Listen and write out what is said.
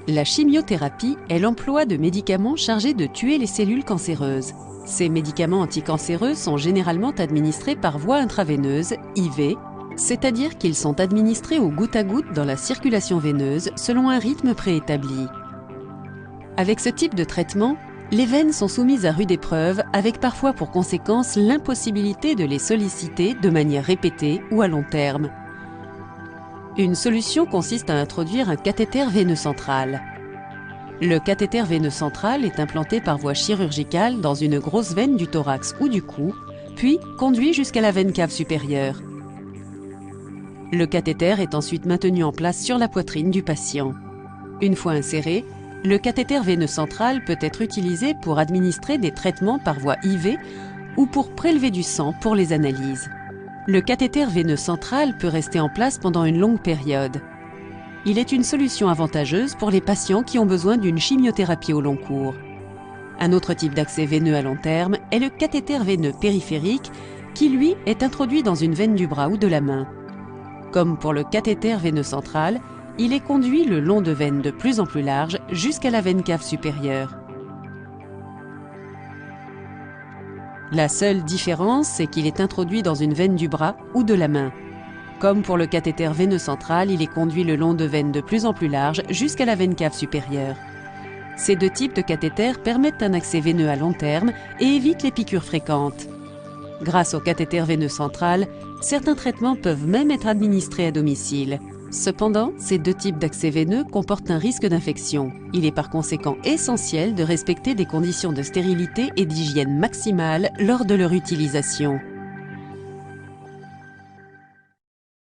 La chimiothérapie est l'emploi de médicaments chargés de tuer les cellules cancéreuses. Ces médicaments anticancéreux sont généralement administrés par voie intraveineuse, IV, c'est-à-dire qu'ils sont administrés au goutte à goutte dans la circulation veineuse selon un rythme préétabli. Avec ce type de traitement, les veines sont soumises à rude épreuve avec parfois pour conséquence l'impossibilité de les solliciter de manière répétée ou à long terme. Une solution consiste à introduire un cathéter veineux central. Le cathéter veineux central est implanté par voie chirurgicale dans une grosse veine du thorax ou du cou, puis conduit jusqu'à la veine cave supérieure. Le cathéter est ensuite maintenu en place sur la poitrine du patient. Une fois inséré, le cathéter veineux central peut être utilisé pour administrer des traitements par voie IV ou pour prélever du sang pour les analyses. Le cathéter veineux central peut rester en place pendant une longue période. Il est une solution avantageuse pour les patients qui ont besoin d'une chimiothérapie au long cours. Un autre type d'accès veineux à long terme est le cathéter veineux périphérique qui, lui, est introduit dans une veine du bras ou de la main. Comme pour le cathéter veineux central, il est conduit le long de veines de plus en plus larges jusqu'à la veine cave supérieure. La seule différence, c'est qu'il est introduit dans une veine du bras ou de la main. Comme pour le cathéter veineux central, il est conduit le long de veines de plus en plus larges jusqu'à la veine cave supérieure. Ces deux types de cathéters permettent un accès veineux à long terme et évitent les piqûres fréquentes. Grâce au cathéter veineux central, certains traitements peuvent même être administrés à domicile. Cependant, ces deux types d'accès veineux comportent un risque d'infection. Il est par conséquent essentiel de respecter des conditions de stérilité et d'hygiène maximale lors de leur utilisation.